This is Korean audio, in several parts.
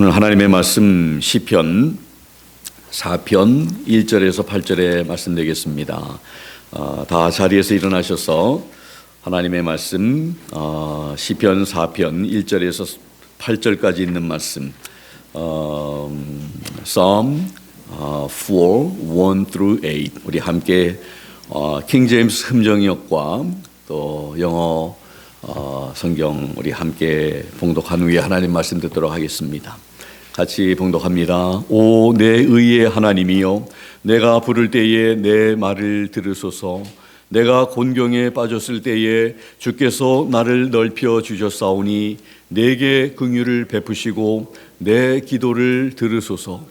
오늘 하나님의 말씀 시편 4편 1절에서 8절에 말씀드리겠습니다. 다 자리에서 일어나셔서 하나님의 말씀 시편 4편 1절에서 8절까지 있는 말씀 Psalm 4, 1 through 8 우리 함께 킹제임스 흠정역과 또 영어 성경 우리 함께 봉독한 후에 하나님 말씀 듣도록 하겠습니다. 같이 봉독합니다. 오 내 의의 하나님이여, 내가 부를 때에 내 말을 들으소서. 내가 곤경에 빠졌을 때에 주께서 나를 넓혀 주셨사오니 내게 긍휼을 베푸시고 내 기도를 들으소서.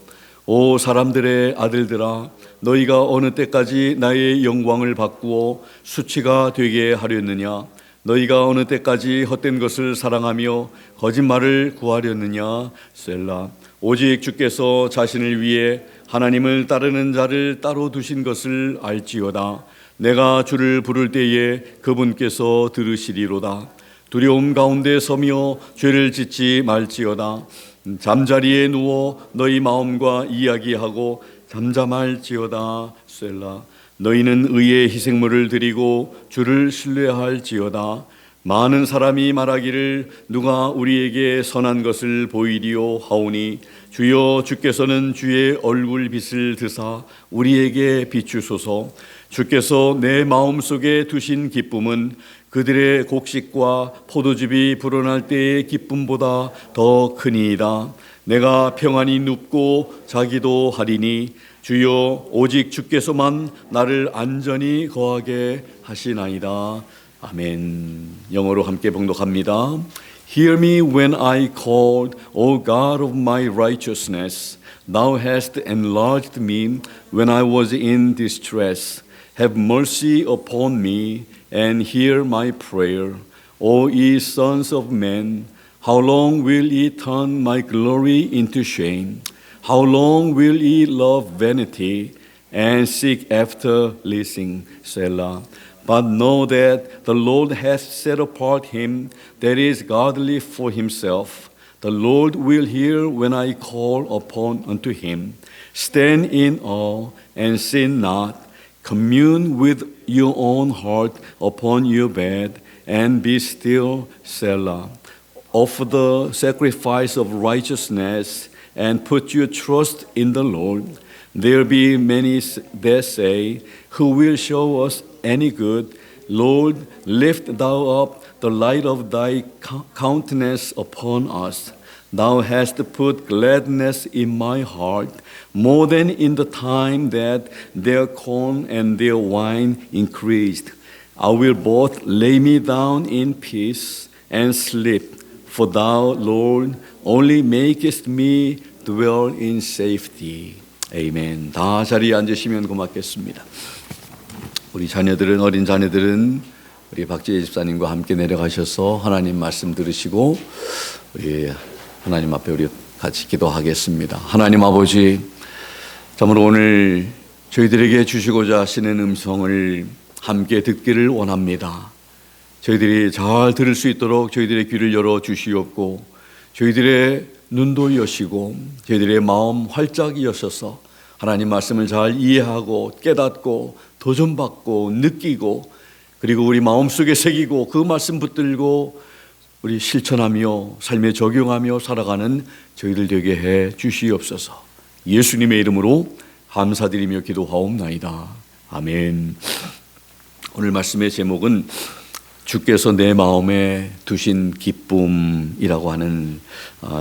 오 사람들의 아들들아, 너희가 어느 때까지 나의 영광을 바꾸어 수치가 되게 하려느냐? 너희가 어느 때까지 헛된 것을 사랑하며 거짓말을 구하려느냐? 셀라. 오직 주께서 자신을 위해 하나님을 따르는 자를 따로 두신 것을 알지어다. 내가 주를 부를 때에 그분께서 들으시리로다. 두려움 가운데 서며 죄를 짓지 말지어다. 잠자리에 누워 너희 마음과 이야기하고 잠잠할지어다. 셀라. 너희는 의의 희생물을 드리고 주를 신뢰할지어다. 많은 사람이 말하기를 누가 우리에게 선한 것을 보이리요 하오니 주여 주께서는 주의 얼굴 빛을 드사 우리에게 비추소서. 주께서 내 마음속에 두신 기쁨은 그들의 곡식과 포도즙이 불어날 때의 기쁨보다 더 크니이다. 내가 평안히 눕고 자기도 하리니 주여 오직 주께서만 나를 안전히 거하게 하시나이다. 아멘. 영어로 함께 봉독합니다. Hear me when I called, O God of my righteousness. Thou hast enlarged me when I was in distress. Have mercy upon me and hear my prayer. O ye sons of men, how long will ye turn my glory into shame? How long will ye love vanity and seek after leasing? Selah. But know that the Lord hath set apart him that is godly for himself. The Lord will hear when I call upon unto him. Stand in awe and sin not. Commune with your own heart upon your bed and be still. Selah. Offer the sacrifice of righteousness and put your trust in the Lord. There be many that say, who will show us any good? Lord, lift thou up the light of thy countenance upon us. Thou hast put gladness in my heart, more than in the time that their corn and their wine increased. I will both lay me down in peace and sleep, for thou, Lord, only makest me dwell in safety. 아멘. 다 자리에 앉으시면 고맙겠습니다. 우리 자녀들은, 어린 자녀들은 우리 박지혜 집사님과 함께 내려가셔서 하나님 말씀 들으시고 우리 하나님 앞에 우리 같이 기도하겠습니다. 하나님 아버지, 참으로 오늘 저희들에게 주시고자 하시는 음성을 함께 듣기를 원합니다. 저희들이 잘 들을 수 있도록 저희들의 귀를 열어 주시옵고 저희들의 눈도 여시고 저희들의 마음 활짝 여셔서 하나님 말씀을 잘 이해하고 깨닫고 도전받고 느끼고 그리고 우리 마음속에 새기고 그 말씀 붙들고 우리 실천하며 삶에 적용하며 살아가는 저희들 되게 해 주시옵소서. 예수님의 이름으로 감사드리며 기도하옵나이다. 아멘. 오늘 말씀의 제목은 주께서 내 마음에 두신 기쁨이라고 하는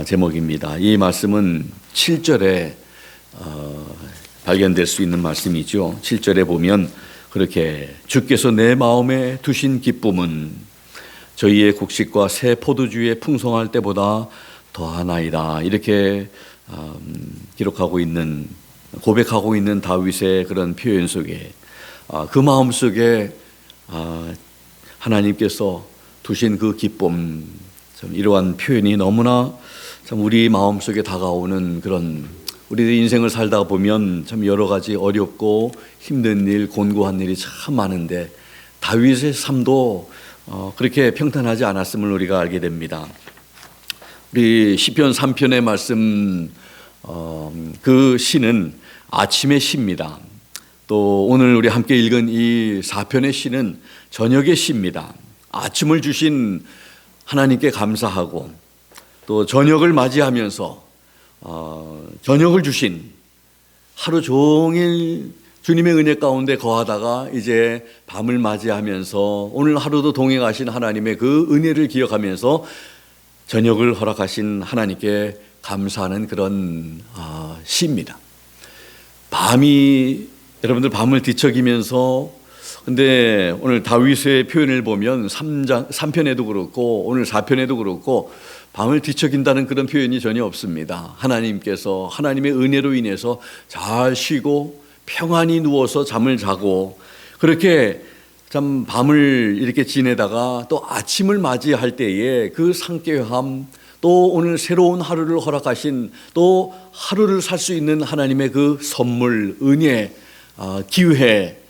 제목입니다. 이 말씀은 7절에 발견될 수 있는 말씀이죠. 7절에 보면 그렇게 주께서 내 마음에 두신 기쁨은 저희의 곡식과 새 포도주에 풍성할 때보다 더하나이다. 이렇게 기록하고 있는, 고백하고 있는 다윗의 그런 표현 속에 그 마음 속에 하나님께서 두신 그 기쁨, 참 이러한 표현이 너무나 참 우리 마음속에 다가오는 그런, 우리들 인생을 살다 보면 참 여러 가지 어렵고 힘든 일, 곤고한 일이 참 많은데 다윗의 삶도 그렇게 평탄하지 않았음을 우리가 알게 됩니다. 우리 시편 3편의 말씀, 그 시는 아침의 시입니다. 또 오늘 우리 함께 읽은 이 4편의 시는 저녁의 시입니다. 아침을 주신 하나님께 감사하고 또 저녁을 맞이하면서 저녁을 주신 하루 종일 주님의 은혜 가운데 거하다가 이제 밤을 맞이하면서 오늘 하루도 동행하신 하나님의 그 은혜를 기억하면서 저녁을 허락하신 하나님께 감사하는 그런 시입니다. 여러분들 밤을 뒤척이면서, 근데 오늘 다윗의 표현을 보면 3편에도 그렇고 오늘 4편에도 그렇고 밤을 뒤척인다는 그런 표현이 전혀 없습니다. 하나님께서 하나님의 은혜로 인해서 잘 쉬고 평안히 누워서 잠을 자고 그렇게 참 밤을 이렇게 지내다가 또 아침을 맞이할 때에 그 상쾌함, 또 오늘 새로운 하루를 허락하신 또 하루를 살 수 있는 하나님의 그 선물, 은혜, 기회,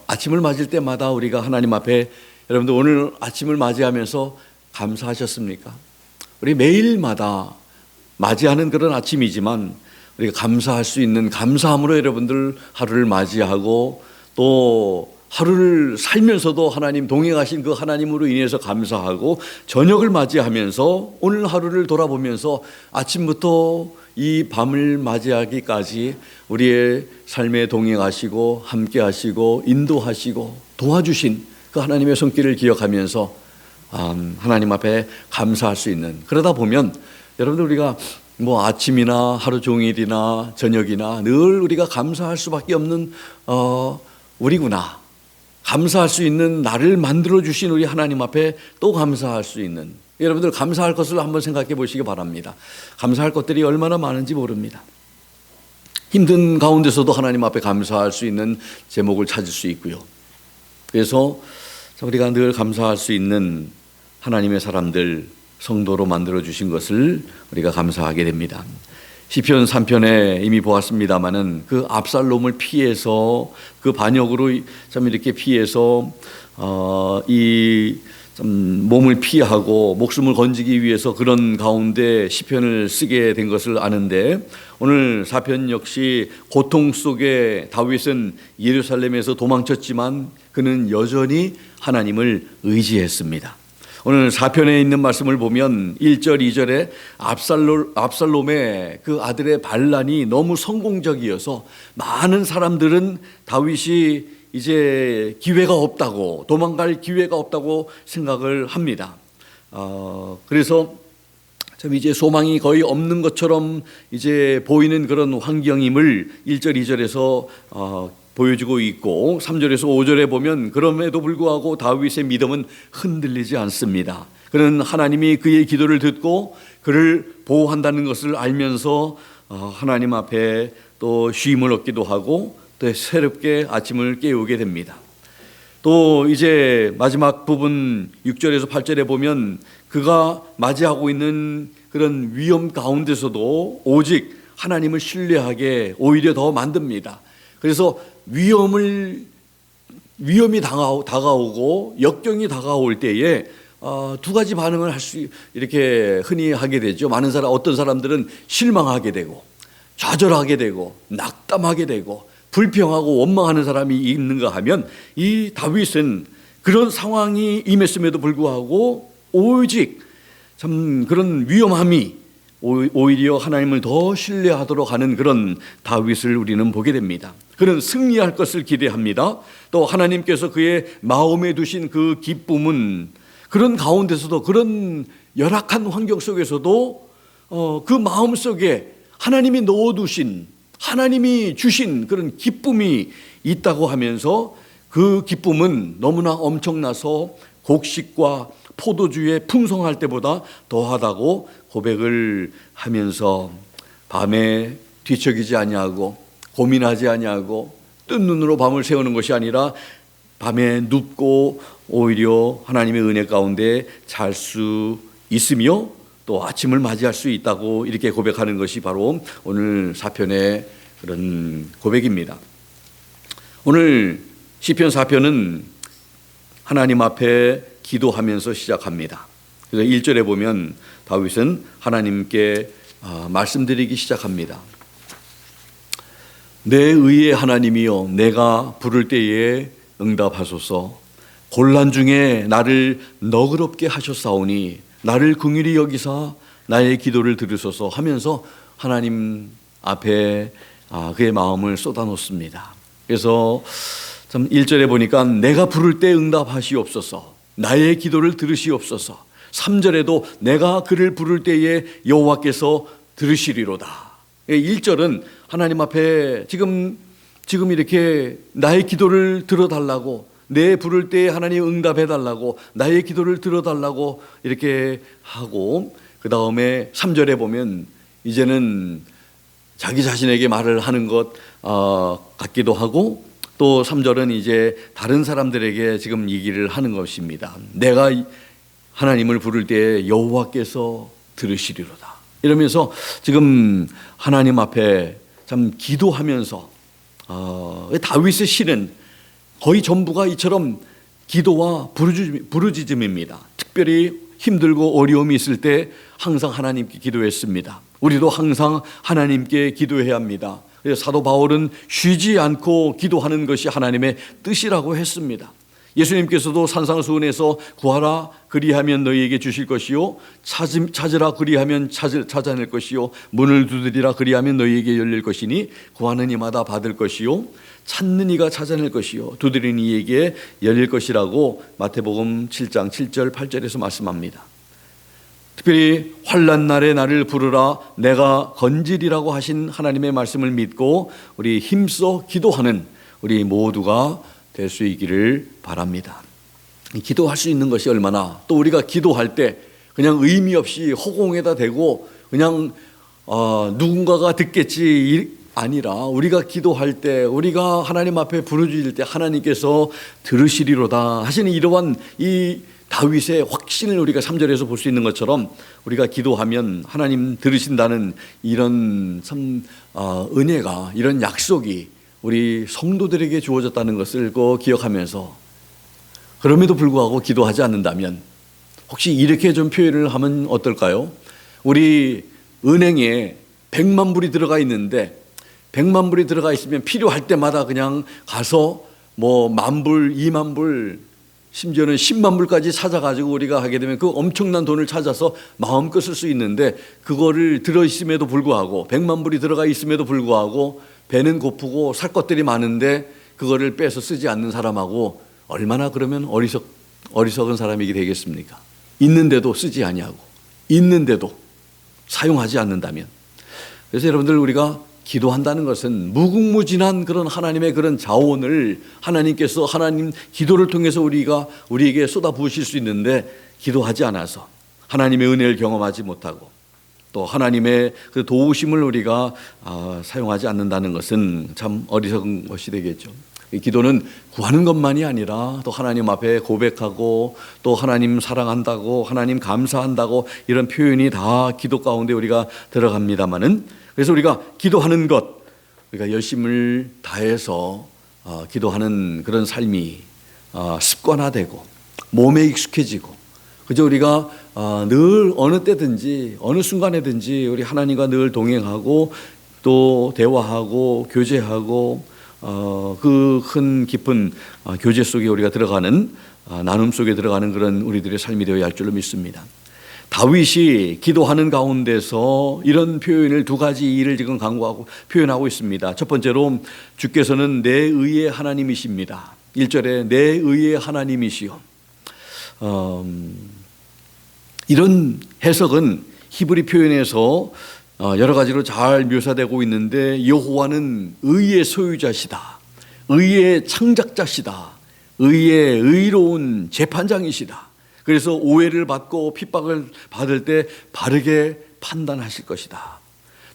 아침을 맞을 때마다 우리가 하나님 앞에, 여러분들 오늘 아침을 맞이하면서 감사하셨습니까? 우리 매일마다 맞이하는 그런 아침이지만 우리가 감사할 수 있는 감사함으로 여러분들 하루를 맞이하고 또 하루를 살면서도 하나님 동행하신 그 하나님으로 인해서 감사하고 저녁을 맞이하면서 오늘 하루를 돌아보면서 아침부터 이 밤을 맞이하기까지 우리의 삶에 동행하시고 함께 하시고 인도하시고 도와주신 그 하나님의 손길을 기억하면서 하나님 앞에 감사할 수 있는, 그러다 보면 여러분들 우리가 뭐 아침이나 하루 종일이나 저녁이나 늘 우리가 감사할 수밖에 없는 우리구나. 감사할 수 있는 나를 만들어 주신 우리 하나님 앞에 또 감사할 수 있는, 여러분들 감사할 것을 한번 생각해 보시기 바랍니다. 감사할 것들이 얼마나 많은지 모릅니다. 힘든 가운데서도 하나님 앞에 감사할 수 있는 제목을 찾을 수 있고요. 그래서 우리가 늘 감사할 수 있는 하나님의 사람들, 성도로 만들어 주신 것을 우리가 감사하게 됩니다. 시편 3편에 이미 보았습니다마는 그 압살롬을 피해서 그 반역으로 참 이렇게 피해서 이 몸을 피하고 목숨을 건지기 위해서 그런 가운데 시편을 쓰게 된 것을 아는데, 오늘 4편 역시 고통 속에 다윗은 예루살렘에서 도망쳤지만 그는 여전히 하나님을 의지했습니다. 오늘 4편에 있는 말씀을 보면 1절, 2절에 압살롬의 그 아들의 반란이 너무 성공적이어서 많은 사람들은 다윗이 이제 기회가 없다고, 도망갈 기회가 없다고 생각을 합니다. 그래서 참 이제 소망이 거의 없는 것처럼 이제 보이는 그런 환경임을 1절, 2절에서 보여주고 있고, 3절에서 5절에 보면 그럼에도 불구하고 다윗의 믿음은 흔들리지 않습니다. 그는 하나님이 그의 기도를 듣고 그를 보호한다는 것을 알면서 하나님 앞에 또 쉼을 얻기도 하고 또 새롭게 아침을 깨우게 됩니다. 또 이제 마지막 부분 6절에서 8절에 보면 그가 맞이하고 있는 그런 위험 가운데서도 오직 하나님을 신뢰하게 오히려 더 만듭니다. 그래서 위험이 다가오고 역경이 다가올 때에 두 가지 반응을 이렇게 흔히 하게 되죠. 어떤 사람들은 실망하게 되고 좌절하게 되고 낙담하게 되고 불평하고 원망하는 사람이 있는가 하면, 이 다윗은 그런 상황이 임했음에도 불구하고 오직 참 그런 위험함이 오히려 하나님을 더 신뢰하도록 하는 그런 다윗을 우리는 보게 됩니다. 그는 승리할 것을 기대합니다. 또 하나님께서 그의 마음에 두신 그 기쁨은 그런 가운데서도, 그런 열악한 환경 속에서도 그 마음 속에 하나님이 넣어두신, 하나님이 주신 그런 기쁨이 있다고 하면서 그 기쁨은 너무나 엄청나서 곡식과 포도주에 풍성할 때보다 더하다고 고백을 하면서 밤에 뒤척이지 아니하고 고민하지 아니하고 뜬 눈으로 밤을 새우는 것이 아니라 밤에 눕고 오히려 하나님의 은혜 가운데 잘 수 있으며 또 아침을 맞이할 수 있다고 이렇게 고백하는 것이 바로 오늘 4편의 그런 고백입니다. 오늘 시편 4편은 하나님 앞에 기도하면서 시작합니다. 그래서 1절에 보면 다윗은 하나님께 말씀드리기 시작합니다. 내 의의 하나님이여, 내가 부를 때에 응답하소서. 곤란 중에 나를 너그럽게 하셨사오니 나를 긍휼히 여기사 나의 기도를 들으소서 하면서 하나님 앞에 그의 마음을 쏟아놓습니다. 그래서 참 1절에 보니까 내가 부를 때 응답하시옵소서, 나의 기도를 들으시옵소서. 3절에도 내가 그를 부를 때에 여호와께서 들으시리로다. 1절은 하나님 앞에 지금 이렇게 나의 기도를 들어달라고, 내 부를 때에 하나님 응답해달라고, 나의 기도를 들어달라고 이렇게 하고, 그 다음에 3절에 보면 이제는 자기 자신에게 말을 하는 것 같기도 하고, 또 3절은 이제 다른 사람들에게 지금 얘기를 하는 것입니다. 내가 하나님을 부를 때 여호와께서 들으시리로다. 이러면서 지금 하나님 앞에 참 기도하면서 다윗의 시는 거의 전부가 이처럼 기도와 부르짖음입니다. 특별히 힘들고 어려움이 있을 때 항상 하나님께 기도했습니다. 우리도 항상 하나님께 기도해야 합니다. 그래서 사도 바울은 쉬지 않고 기도하는 것이 하나님의 뜻이라고 했습니다. 예수님께서도 산상수훈에서 구하라 그리하면 너희에게 주실 것이요, 찾으라 그리하면 찾아낼 것이요, 문을 두드리라 그리하면 너희에게 열릴 것이니 구하는 이마다 받을 것이요, 찾는 이가 찾아낼 것이요, 두드리는 이에게 열릴 것이라고 마태복음 7장 7절 8절에서 말씀합니다. 특별히 환난 날에 나를 부르라 내가 건지리라고 하신 하나님의 말씀을 믿고 우리 힘써 기도하는 우리 모두가 될 수 있기를 바랍니다. 기도할 수 있는 것이 얼마나, 또 우리가 기도할 때 그냥 의미 없이 허공에다 대고 그냥 누군가가 듣겠지 아니라, 우리가 기도할 때, 우리가 하나님 앞에 부르짖을 때 하나님께서 들으시리로다 하시는 이러한 이 다윗의 확신을 우리가 3절에서 볼 수 있는 것처럼, 우리가 기도하면 하나님 들으신다는 이런 참 은혜가, 이런 약속이 우리 성도들에게 주어졌다는 것을 기억하면서, 그럼에도 불구하고 기도하지 않는다면 혹시 이렇게 좀 표현을 하면 어떨까요? 우리 은행에 100만 불이 들어가 있는데, 100만 불이 들어가 있으면 필요할 때마다 그냥 가서 뭐 10,000불, 20,000불, 심지어는 10만 불까지 찾아가지고 우리가 하게 되면 그 엄청난 돈을 찾아서 마음껏 쓸 수 있는데, 그거를 들어있음에도 불구하고, 100만 불이 들어가 있음에도 불구하고 배는 고프고 살 것들이 많은데 그거를 빼서 쓰지 않는 사람하고 얼마나 그러면 어리석은 사람이게 되겠습니까? 있는데도 쓰지 아니하고, 있는데도 사용하지 않는다면. 그래서 여러분들, 우리가 기도한다는 것은 무궁무진한 그런 하나님의 그런 자원을 하나님께서 하나님 기도를 통해서 우리에게 쏟아부으실 수 있는데, 기도하지 않아서 하나님의 은혜를 경험하지 못하고 또 하나님의 그 도우심을 우리가 사용하지 않는다는 것은 참 어리석은 것이 되겠죠. 기도는 구하는 것만이 아니라 또 하나님 앞에 고백하고, 또 하나님 사랑한다고, 하나님 감사한다고, 이런 표현이 다 기도 가운데 우리가 들어갑니다마는, 그래서 우리가 기도하는 것, 우리가 열심을 다해서 기도하는 그런 삶이 습관화되고 몸에 익숙해지고, 그저 우리가 늘 어느 때든지 어느 순간에든지 우리 하나님과 늘 동행하고 또 대화하고 교제하고 그 큰 깊은 교제 속에 우리가 들어가는, 나눔 속에 들어가는 그런 우리들의 삶이 되어야 할 줄로 믿습니다. 다윗이 기도하는 가운데서 이런 표현을, 두 가지 일을 지금 강구하고 표현하고 있습니다. 첫 번째로 주께서는 내 의의 하나님이십니다. 1절에 내 의의 하나님이시여. 이런 해석은 히브리 표현에서 여러 가지로 잘 묘사되고 있는데, 여호와는 의의 소유자시다, 의의 창작자시다, 의의 의로운 재판장이시다. 그래서 오해를 받고 핍박을 받을 때 바르게 판단하실 것이다.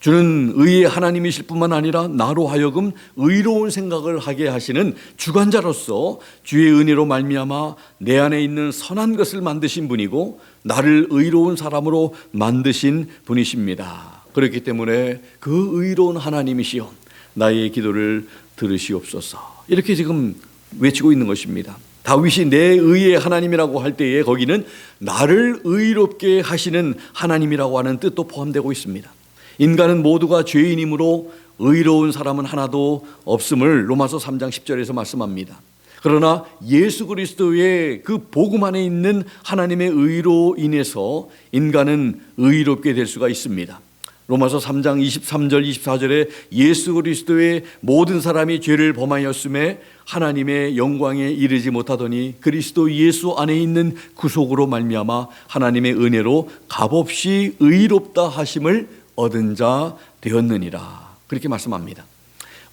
주는 의의 하나님이실 뿐만 아니라 나로 하여금 의로운 생각을 하게 하시는 주관자로서 주의 은혜로 말미암아 내 안에 있는 선한 것을 만드신 분이고 나를 의로운 사람으로 만드신 분이십니다. 그렇기 때문에 그 의로운 하나님이시여 나의 기도를 들으시옵소서, 이렇게 지금 외치고 있는 것입니다. 다윗이 내 의의 하나님이라고 할 때에 거기는 나를 의롭게 하시는 하나님이라고 하는 뜻도 포함되고 있습니다. 인간은 모두가 죄인이므로 의로운 사람은 하나도 없음을 로마서 3장 10절에서 말씀합니다. 그러나 예수 그리스도의 그 복음 안에 있는 하나님의 의로 인해서 인간은 의롭게 될 수가 있습니다. 로마서 3장 23절 24절에 예수 그리스도의 모든 사람이 죄를 범하였음에 하나님의 영광에 이르지 못하더니 그리스도 예수 안에 있는 구속으로 말미암아 하나님의 은혜로 값없이 의롭다 하심을 얻은 자 되었느니라. 그렇게 말씀합니다.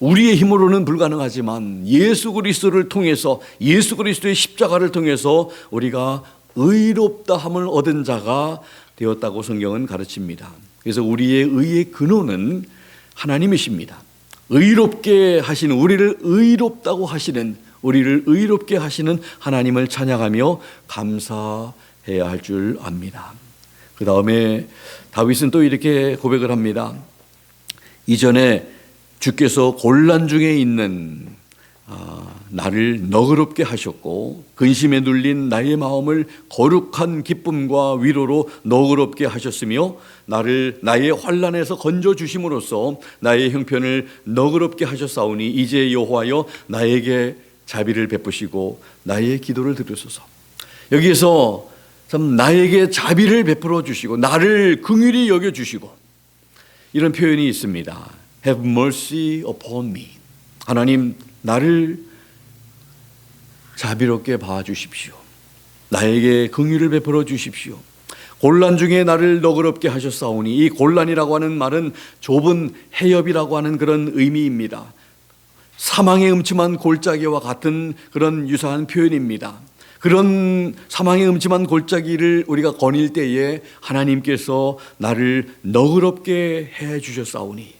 우리의 힘으로는 불가능하지만 예수 그리스도를 통해서, 예수 그리스도의 십자가를 통해서 우리가 의롭다 함을 얻은 자가 되었다고 성경은 가르칩니다. 그래서 우리의 의의 근원은 하나님이십니다. 의롭게 하시는, 우리를 의롭다고 하시는, 우리를 의롭게 하시는 하나님을 찬양하며 감사해야 할 줄 압니다. 그 다음에 다윗은 또 이렇게 고백을 합니다. 이전에 주께서 곤란 중에 있는 나를 너그럽게 하셨고 근심에 눌린 나의 마음을 거룩한 기쁨과 위로로 너그럽게 하셨으며 나를 나의 환난에서 건져 주심으로써 나의 형편을 너그럽게 하셨사오니 이제 여호와여 나에게 자비를 베푸시고 나의 기도를 들으소서. 여기에서 참 나에게 자비를 베풀어 주시고 나를 긍휼히 여겨 주시고 이런 표현이 있습니다. Have mercy upon me. 하나님 나를 자비롭게 봐주십시오. 나에게 긍휼을 베풀어 주십시오. 곤란 중에 나를 너그럽게 하셨사오니 이 곤란이라고 하는 말은 좁은 해협이라고 하는 그런 의미입니다. 사망의 음침한 골짜기와 같은 그런 유사한 표현입니다. 그런 사망의 음침한 골짜기를 우리가 거닐 때에 하나님께서 나를 너그럽게 해 주셨사오니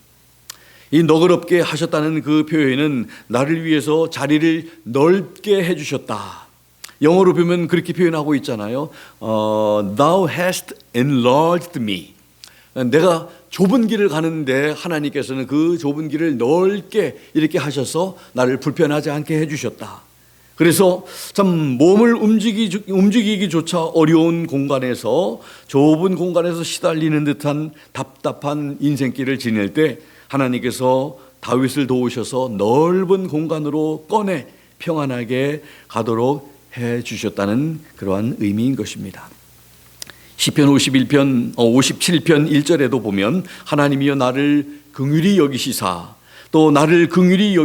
이 너그럽게 하셨다는 그 표현은 나를 위해서 자리를 넓게 해 주셨다. 영어로 보면 그렇게 표현하고 있잖아요. Thou hast enlarged me. 내가 좁은 길을 가는데 하나님께서는 그 좁은 길을 넓게 이렇게 하셔서 나를 불편하지 않게 해 주셨다. 그래서 참 몸을 움직이기조차 어려운 공간에서, 좁은 공간에서 시달리는 듯한 답답한 인생길을 지낼 때 하나님께서 다윗을 도우셔서 넓은 공간으로 꺼내 평안하게 가도록 해 주셨다는 그러한 의미인 것입니다. 시편 57편 1절에도 보면 하나님이여 나를 긍휼히 여기시사 또 나를 긍휼히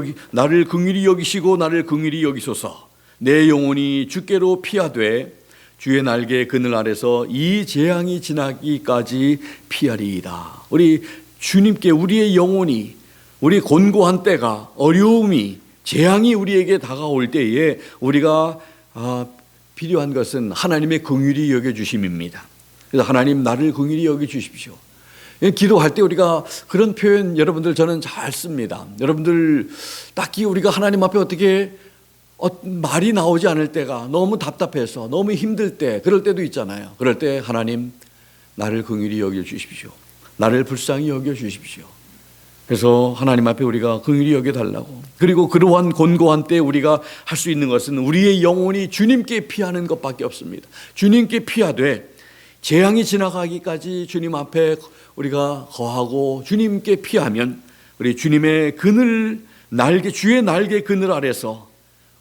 여기시고 나를 긍휼히 여기소서. 내 영혼이 주께로 피하되 주의 날개 그늘 아래서 이 재앙이 지나기까지 피하리이다. 우리 주님께 우리의 영혼이, 우리 곤고한 때가, 어려움이, 재앙이 우리에게 다가올 때에 우리가 필요한 것은 하나님의 긍휼히 여겨주심입니다. 그래서 하나님 나를 긍휼히 여겨주십시오. 기도할 때 우리가 그런 표현 여러분들 저는 잘 씁니다. 여러분들 딱히 우리가 하나님 앞에 어떻게 말이 나오지 않을 때가, 너무 답답해서 너무 힘들 때, 그럴 때도 있잖아요. 그럴 때 하나님 나를 긍휼히 여겨주십시오. 나를 불쌍히 여겨주십시오. 그래서 하나님 앞에 우리가 긍휼히 여겨달라고. 그리고 그러한 곤고한 때 우리가 할 수 있는 것은 우리의 영혼이 주님께 피하는 것밖에 없습니다. 주님께 피하되 재앙이 지나가기까지 주님 앞에 우리가 거하고 주님께 피하면 우리 주님의 그늘 날개, 주의 날개 그늘 아래서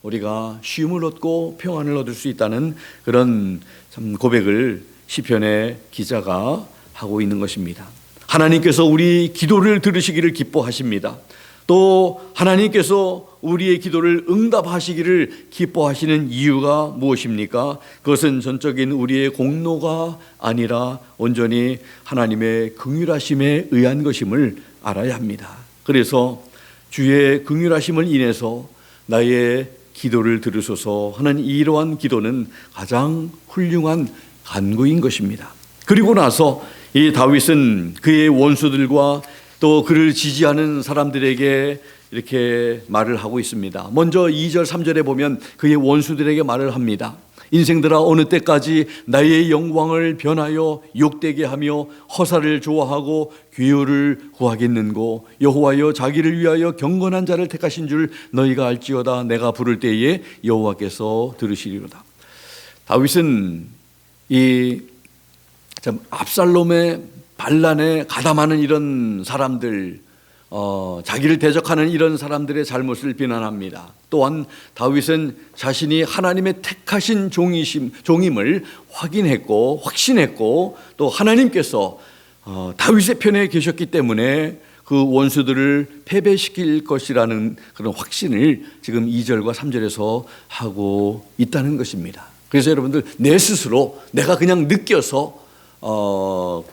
우리가 쉼을 얻고 평안을 얻을 수 있다는 그런 참 고백을 시편의 기자가 하고 있는 것입니다. 하나님께서 우리 기도를 들으시기를 기뻐하십니다. 또 하나님께서 우리의 기도를 응답하시기를 기뻐하시는 이유가 무엇입니까? 그것은 전적인 우리의 공로가 아니라 온전히 하나님의 긍휼하심에 의한 것임을 알아야 합니다. 그래서 주의 긍휼하심을 인해서 나의 기도를 들으소서 하는 이러한 기도는 가장 훌륭한 간구인 것입니다. 그리고 나서 이 다윗은 그의 원수들과 또 그를 지지하는 사람들에게 이렇게 말을 하고 있습니다. 먼저 2절 3절에 보면 그의 원수들에게 말을 합니다. 인생들아 어느 때까지 나의 영광을 변하여 욕되게 하며 허사를 좋아하고 괴효를 구하겠는고 여호와여 자기를 위하여 경건한 자를 택하신 줄 너희가 알지어다. 내가 부를 때에 여호와께서 들으시리로다. 다윗은 이 참 압살롬의 반란에 가담하는 이런 사람들, 자기를 대적하는 이런 사람들의 잘못을 비난합니다. 또한 다윗은 자신이 하나님의 택하신 종임을 확신했고 또 하나님께서 다윗의 편에 계셨기 때문에 그 원수들을 패배시킬 것이라는 그런 확신을 지금 2절과 3절에서 하고 있다는 것입니다. 그래서 여러분들 내 스스로 내가 그냥 느껴서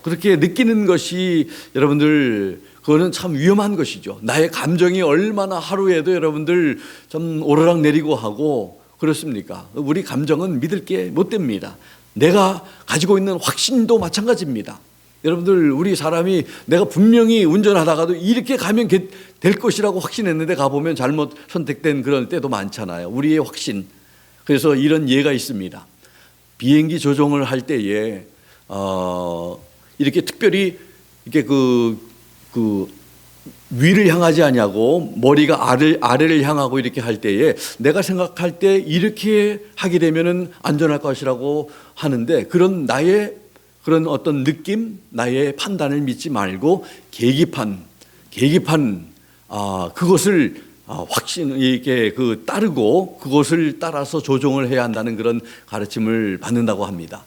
그렇게 느끼는 것이 여러분들 그거는 참 위험한 것이죠. 나의 감정이 얼마나 하루에도 여러분들 좀 오르락 내리고 하고 그렇습니까? 우리 감정은 믿을 게 못 됩니다. 내가 가지고 있는 확신도 마찬가지입니다. 여러분들 우리 사람이 내가 분명히 운전하다가도 이렇게 가면 될 것이라고 확신했는데 가보면 잘못 선택된 그런 때도 많잖아요. 우리의 확신. 그래서 이런 예가 있습니다. 비행기 조종을 할 때에 이렇게 특별히 이렇게 그 위를 향하지 않냐고 머리가 아래를 향하고 이렇게 할 때에 내가 생각할 때 이렇게 하게 되면은 안전할 것이라고 하는데 그런 나의 그런 어떤 느낌, 나의 판단을 믿지 말고 계기판 그것을 확신 있게 따르고 그것을 따라서 조종을 해야 한다는 그런 가르침을 받는다고 합니다.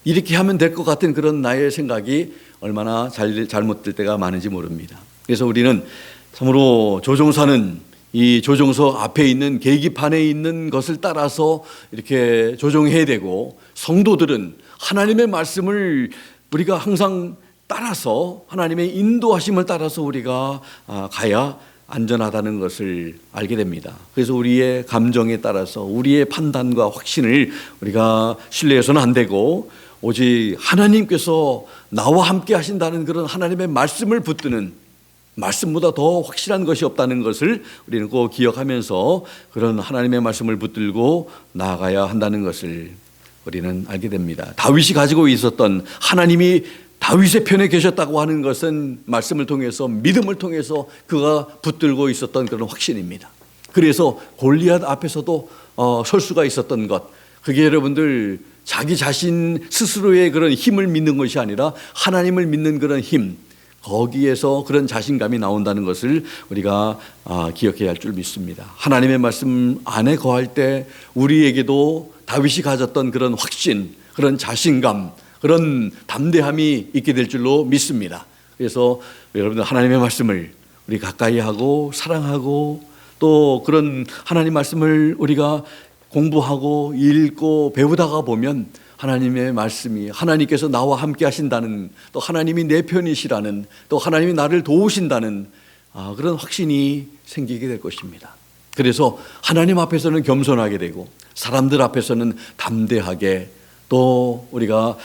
이렇게 하면 될 것 같은 그런 나의 생각이 얼마나 잘못될 때가 많은지 모릅니다. 그래서 우리는 참으로 조종사는 이 조종석 앞에 있는 계기판에 있는 것을 따라서 이렇게 조종해야 되고 성도들은 하나님의 말씀을 우리가 항상 따라서 하나님의 인도하심을 따라서 우리가 가야 안전하다는 것을 알게 됩니다. 그래서 우리의 감정에 따라서 우리의 판단과 확신을 우리가 신뢰해서는 안 되고 오직 하나님께서 나와 함께 하신다는 그런 하나님의 말씀을 붙드는 말씀보다 더 확실한 것이 없다는 것을 우리는 꼭 기억하면서 그런 하나님의 말씀을 붙들고 나아가야 한다는 것을 우리는 알게 됩니다. 다윗이 가지고 있었던 하나님이 다윗의 편에 계셨다고 하는 것은 말씀을 통해서 믿음을 통해서 그가 붙들고 있었던 그런 확신입니다. 그래서 골리앗 앞에서도 설 수가 있었던 것, 그게 여러분들 자기 자신 스스로의 그런 힘을 믿는 것이 아니라 하나님을 믿는 그런 힘, 거기에서 그런 자신감이 나온다는 것을 우리가 기억해야 할 줄 믿습니다. 하나님의 말씀 안에 거할 때 우리에게도 다윗이 가졌던 그런 확신, 그런 자신감, 그런 담대함이 있게 될 줄로 믿습니다. 그래서 여러분들 하나님의 말씀을 우리 가까이 하고 사랑하고 또 그런 하나님 말씀을 우리가 공부하고 읽고 배우다가 보면 하나님의 말씀이 하나님께서 나와 함께 하신다는, 또 하나님이 내 편이시라는, 또 하나님이 나를 도우신다는 그런 확신이 생기게 될 것입니다. 그래서 하나님 앞에서는 겸손하게 되고 사람들 앞에서는 담대하게 또 우리가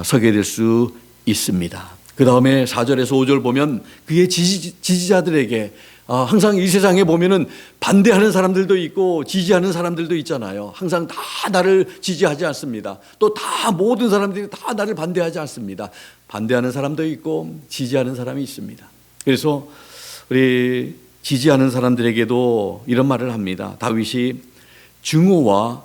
서게 될 수 있습니다. 그 다음에 4절에서 5절 보면 그의 지지자들에게 항상 이 세상에 보면은 반대하는 사람들도 있고 지지하는 사람들도 있잖아요. 항상 다 나를 지지하지 않습니다. 또 다 모든 사람들이 다 나를 반대하지 않습니다. 반대하는 사람도 있고 지지하는 사람이 있습니다. 그래서 우리 지지하는 사람들에게도 이런 말을 합니다. 다윗이 증오와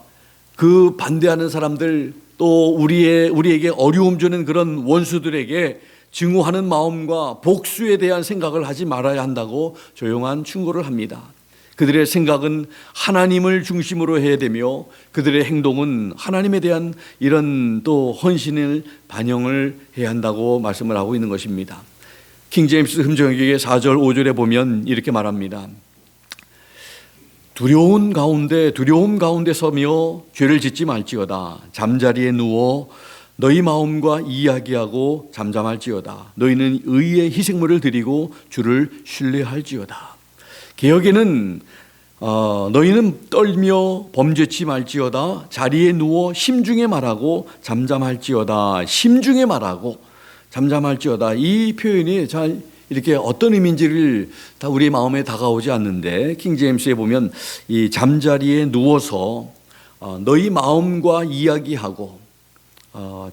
그 반대하는 사람들 또 우리에게 어려움 주는 그런 원수들에게 증오하는 마음과 복수에 대한 생각을 하지 말아야 한다고 조용한 충고를 합니다. 그들의 생각은 하나님을 중심으로 해야 되며 그들의 행동은 하나님에 대한 이런 또 헌신을 반영을 해야 한다고 말씀을 하고 있는 것입니다. 킹 제임스 흠정역의 4절 5절에 보면 이렇게 말합니다. 두려움 가운데 서며 죄를 짓지 말지어다. 잠자리에 누워 너희 마음과 이야기하고 잠잠할지어다. 너희는 의의 희생물을 드리고 주를 신뢰할지어다. 개역에는 너희는 떨며 범죄치 말지어다. 자리에 누워 심중에 말하고 잠잠할지어다. 심중에 말하고 잠잠할지어다. 이 표현이 잘 이렇게 어떤 의미인지를 다 우리 마음에 다가오지 않는데 킹 제임스에 보면 이 잠자리에 누워서 너희 마음과 이야기하고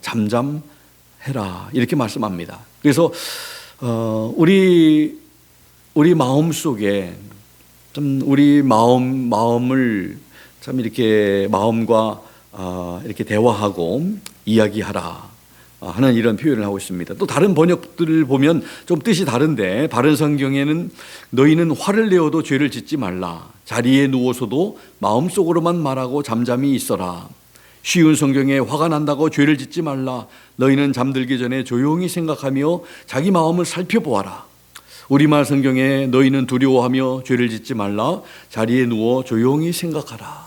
잠잠해라 이렇게 말씀합니다. 그래서 우리 마음 속에 좀 우리 마음을 참 이렇게 마음과 이렇게 대화하고 이야기하라 하는 이런 표현을 하고 있습니다. 또 다른 번역들을 보면 좀 뜻이 다른데 바른 성경에는 너희는 화를 내어도 죄를 짓지 말라. 자리에 누워서도 마음속으로만 말하고 잠잠히 있어라. 쉬운 성경에 화가 난다고 죄를 짓지 말라. 너희는 잠들기 전에 조용히 생각하며 자기 마음을 살펴보아라. 우리말 성경에 너희는 두려워하며 죄를 짓지 말라. 자리에 누워 조용히 생각하라.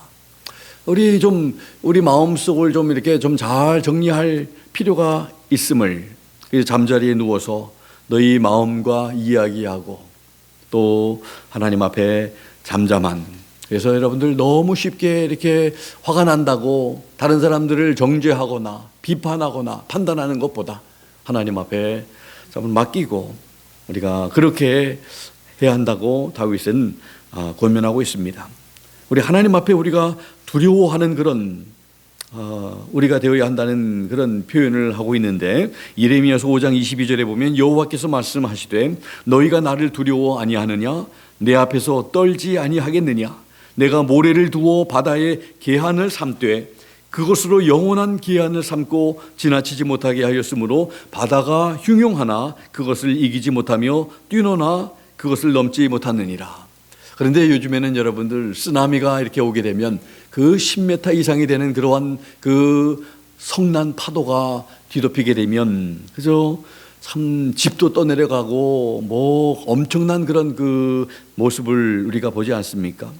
우리 마음속을 좀 이렇게 좀 잘 정리할 필요가 있음을, 그래서 잠자리에 누워서 너희 마음과 이야기하고 또 하나님 앞에 잠잠한, 그래서 여러분들 너무 쉽게 이렇게 화가 난다고 다른 사람들을 정죄하거나 비판하거나 판단하는 것보다 하나님 앞에 맡기고 우리가 그렇게 해야 한다고 다윗은 권면하고 있습니다. 우리 하나님 앞에 우리가 두려워하는 그런 우리가 되어야 한다는 그런 표현을 하고 있는데, 예레미야서 5장 22절에 보면 여호와께서 말씀하시되 너희가 나를 두려워 아니하느냐, 내 앞에서 떨지 아니하겠느냐, 내가 모래를 두어 바다에 계한을 삼되 그것으로 영원한 계한을 삼고 지나치지 못하게 하였으므로 바다가 흉용하나 그것을 이기지 못하며 뛰노나 그것을 넘지 못하느니라. 그런데 요즘에는 여러분들 쓰나미가 이렇게 오게 되면 그 10m 이상이 되는 그러한 그 성난 파도가 뒤덮이게 되면 그저 참 집도 떠내려가고 뭐 엄청난 그런 그 모습을 우리가 보지 않습니까?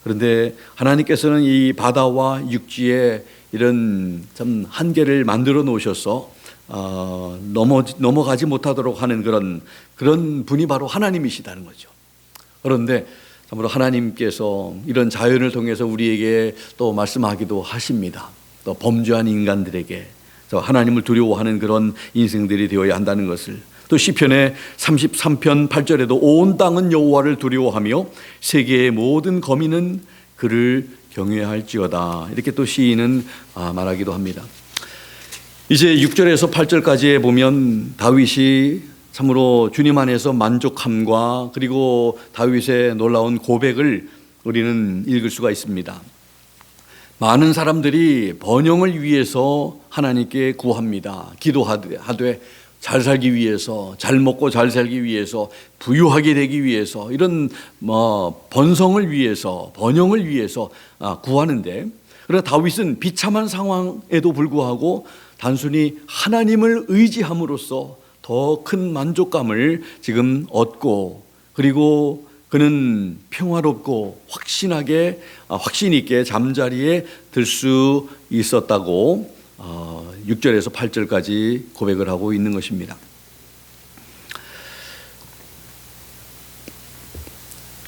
그런데 하나님께서는 이 바다와 육지에 이런 참 한계를 만들어 놓으셔서 넘어가지 못하도록 하는 그런 분이 바로 하나님이시다는 거죠. 그런데 참으로 하나님께서 이런 자연을 통해서 우리에게 또 말씀하기도 하십니다. 또 범죄한 인간들에게 하나님을 두려워하는 그런 인생들이 되어야 한다는 것을, 또 시편의 33편 8절에도 온 땅은 여호와를 두려워하며 세계의 모든 거민은 그를 경외할지어다 이렇게 또 시인은 말하기도 합니다. 이제 6절에서 8절까지에 보면 다윗이 참으로 주님 안에서 만족함과 그리고 다윗의 놀라운 고백을 우리는 읽을 수가 있습니다. 많은 사람들이 번영을 위해서 하나님께 구합니다. 기도하되 잘 살기 위해서, 잘 먹고 잘 살기 위해서, 부유하게 되기 위해서, 이런 번성을 위해서, 번영을 위해서 구하는데, 그러나 다윗은 비참한 상황에도 불구하고 단순히 하나님을 의지함으로써 더 큰 만족감을 지금 얻고, 그리고 그는 평화롭고 확신 있게 잠자리에 들 수 있었다고 6절에서 8절까지 고백을 하고 있는 것입니다.